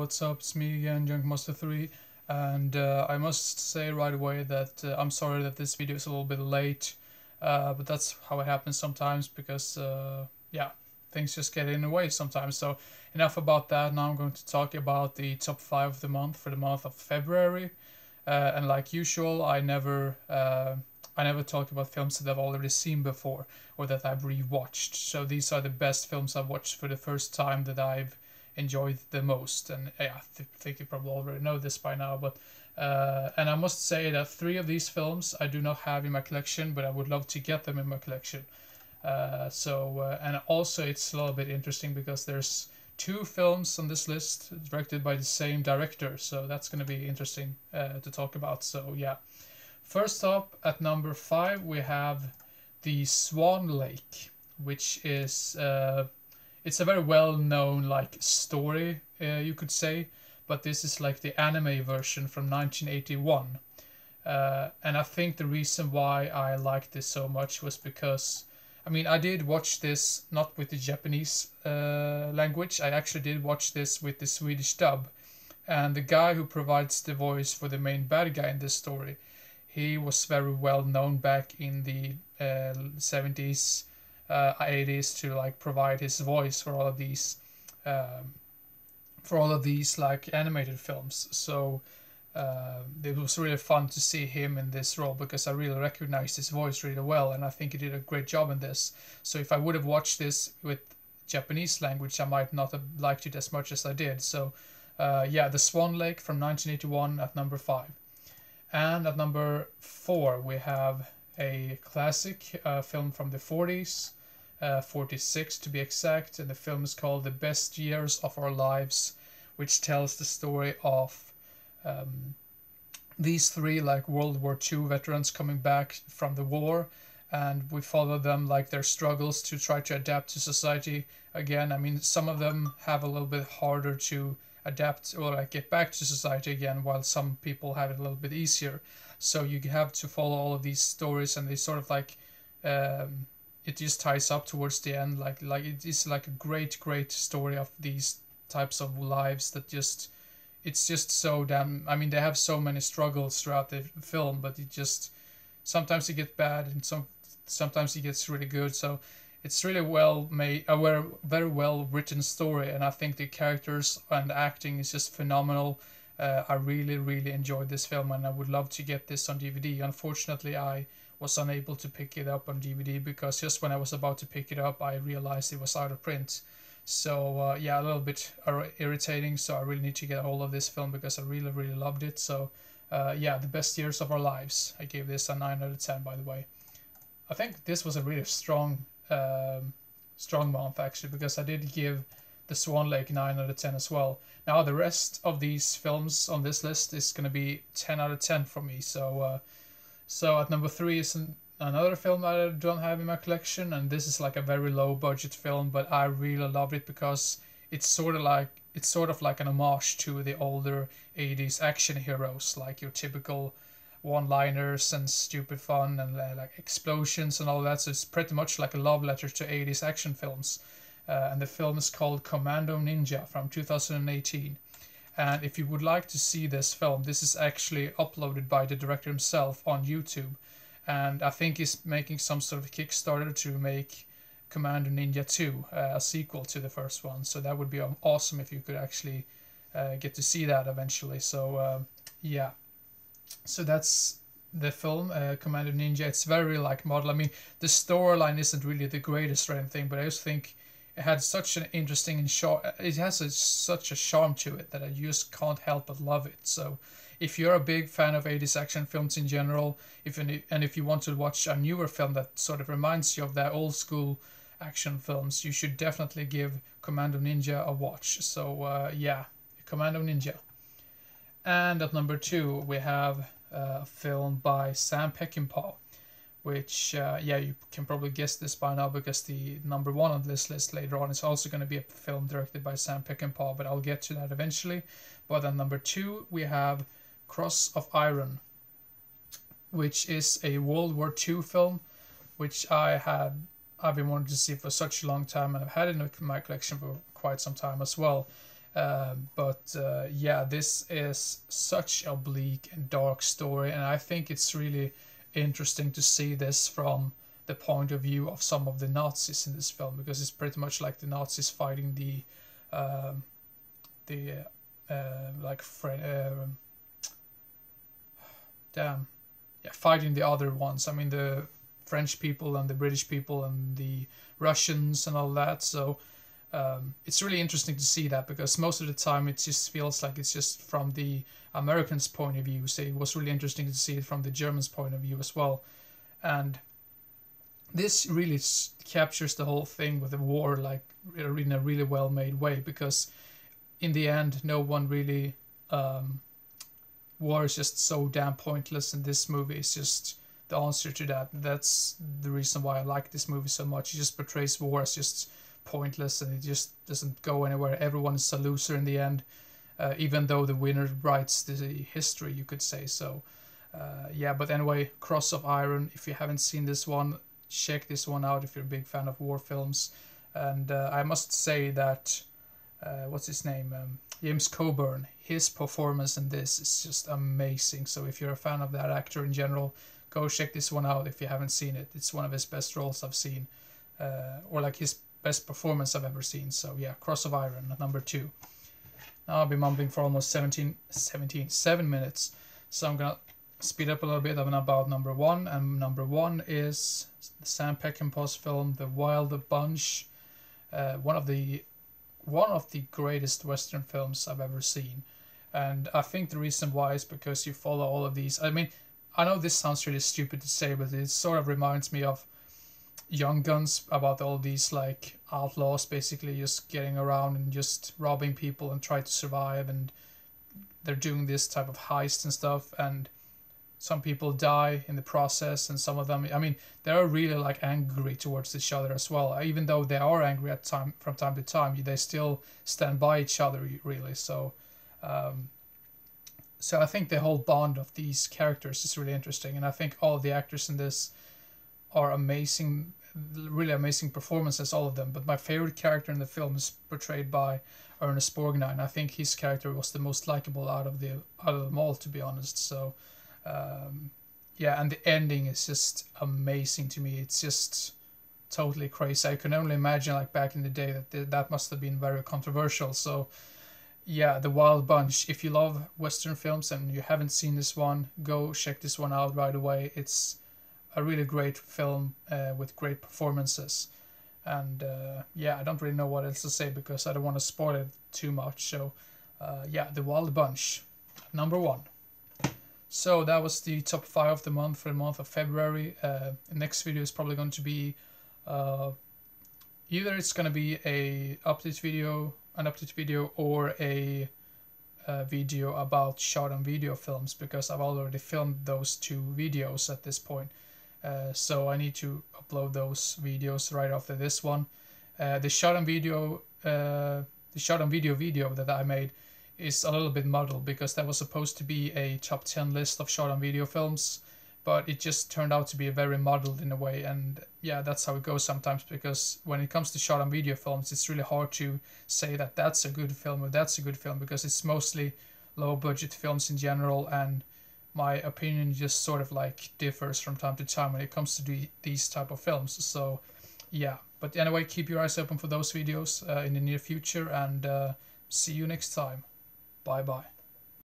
what's up? It's me again, Junkmaster3, and I must say right away that I'm sorry that this video is a little bit late, but that's how it happens sometimes because, yeah, things just get in the way sometimes. So enough about that. Now I'm going to talk about the top 5 of the month for the month of February, and like usual, I never talk about films that I've already seen before or that I've rewatched. So these are the best films I've watched for the first time that I've enjoyed the most. And yeah, I think you probably already know this by now. But and I must say that 3 of these films I do not have in my collection, but I would love to get them in my collection. And also it's a little bit interesting because there's 2 films on this list directed by the same director, so that's going to be interesting to talk about. So yeah. First up, at number 5, we have the Swan Lake, which is it's a very well-known like story, you could say, but this is like the anime version from 1981. And I think the reason why I liked this so much was because, I mean, I did watch this not with the Japanese language. I actually did watch this with the Swedish dub, and the guy who provides the voice for the main bad guy in this story, he was very well known back in the 70s, 80s to like provide his voice for all of these like animated films. So it was really fun to see him in this role because I really recognized his voice really well, and I think he did a great job in this. So if I would have watched this with Japanese language, I might not have liked it as much as I did. So yeah, The Swan Lake from 1981 at number 5. And at number 4, we have a classic film from the 40s, 46 to be exact, and the film is called The Best Years of Our Lives, which tells the story of these 3 like World War II veterans coming back from the war, and we follow them like their struggles to try to adapt to society again. I mean, some of them have a little bit harder to adapt or like get back to society again, while some people have it a little bit easier. So you have to follow all of these stories, and they sort of like it just ties up towards the end. Like it is like a great story of these types of lives that just, it's just so damn, I mean, they have so many struggles throughout the film, but it just, sometimes it gets bad and sometimes it gets really good. So it's really well made, a very well written story, and I think the characters and acting is just phenomenal. I really enjoyed this film, and I would love to get this on DVD. Unfortunately, I was unable to pick it up on DVD because just when I was about to pick it up, I realized it was out of print. So yeah, a little bit irritating. So I really need to get a hold of this film because I really loved it. So yeah, The Best Years of Our Lives. I gave this a 9 out of 10, by the way. I think this was a really strong month actually, because I did give The Swan Lake 9 out of 10 as well. Now the rest of these films on this list is going to be 10 out of 10 for me. So so at number 3 is another film that I don't have in my collection, and this is like a very low budget film, but I really loved it because it's sort of like an homage to the older 80s action heroes, like your typical one-liners and stupid fun and like explosions and all that. So it's pretty much like a love letter to 80s action films. And the film is called Commando Ninja from 2018. And if you would like to see this film, this is actually uploaded by the director himself on YouTube. And I think he's making some sort of Kickstarter to make Commando Ninja 2, a sequel to the first one. So that would be awesome if you could actually get to see that eventually. So yeah. So that's the film, Commando Ninja. It's very like model. I mean, the storyline isn't really the greatest or anything, but I just think it had such an interesting and it has such a charm to it that I just can't help but love it. So if you're a big fan of 80s action films in general, if you want to watch a newer film that sort of reminds you of that old school action films, you should definitely give Commando Ninja a watch. So yeah, Commando Ninja. And at number 2, we have a film by Sam Peckinpah, which, yeah, you can probably guess this by now because the number 1 on this list later on is also going to be a film directed by Sam Peckinpah, but I'll get to that eventually. But at number 2, we have Cross of Iron, which is a World War II film, which I've been wanting to see for such a long time, and I've had it in my collection for quite some time as well. Yeah, this is such a bleak and dark story, and I think it's really interesting to see this from the point of view of some of the Nazis in this film, because it's pretty much like the Nazis fighting um, the like damn, yeah, fighting the other ones. I mean, the French people and the British people and the Russians and all that. So it's really interesting to see that, because most of the time it just feels like it's just from the Americans' point of view. So it was really interesting to see it from the Germans' point of view as well. And this really captures the whole thing with the war, like in a really well made way, because in the end, no one really. War is just so damn pointless, and this movie is just the answer to that. That's the reason why I like this movie so much. It just portrays war as just pointless, and it just doesn't go anywhere. Everyone is a loser in the end, even though the winner writes the history, you could say. So, yeah, but anyway, Cross of Iron. If you haven't seen this one, check this one out if you're a big fan of war films. And I must say that, what's his name? James Coburn, his performance in this is just amazing. So if you're a fan of that actor in general, go check this one out if you haven't seen it. It's one of his best roles I've seen, or like his best performance I've ever seen. So yeah, Cross of Iron, number 2. Now I've been mumbling for almost 7 minutes. So I'm gonna speed up a little bit about number 1. And number 1 is Sam Peckinpah's film, The Wild Bunch. One of the greatest Western films I've ever seen. And I think the reason why is because you follow all of these. I mean, I know this sounds really stupid to say, but it sort of reminds me of Young Guns, about all these like outlaws basically just getting around and just robbing people and try to survive, and they're doing this type of heist and stuff, and some people die in the process, and some of them, I mean, they're really like angry towards each other as well. Even though they are angry from time to time, they still stand by each other, really. So so I think the whole bond of these characters is really interesting, and I think all of the actors in this are amazing, really amazing performances, all of them. But my favorite character in the film is portrayed by Ernest Borgnine. I think his character was the most likable out of them all, to be honest. So yeah, and the ending is just amazing to me. It's just totally crazy. I can only imagine, like back in the day, that must have been very controversial. So yeah, The Wild Bunch. If you love Western films and you haven't seen this one, go check this one out right away. It's a really great film with great performances. And yeah, I don't really know what else to say because I don't want to spoil it too much. So yeah, The Wild Bunch, number 1. So that was the top 5 of the month for the month of February. The next video is probably going to be either it's going to be an update video, or a video about short on video films, because I've already filmed those 2 videos at this point. So I need to upload those videos right after this one. The short on video video that I made is a little bit muddled, because that was supposed to be a top 10 list of short on video films, but it just turned out to be very muddled in a way. And yeah, that's how it goes sometimes, because when it comes to short on video films, it's really hard to say that that's a good film or that's a good film, because it's mostly low budget films in general, and my opinion just sort of like differs from time to time when it comes to these type of films. So yeah, but anyway, keep your eyes open for those videos in the near future, and see you next time. Bye bye.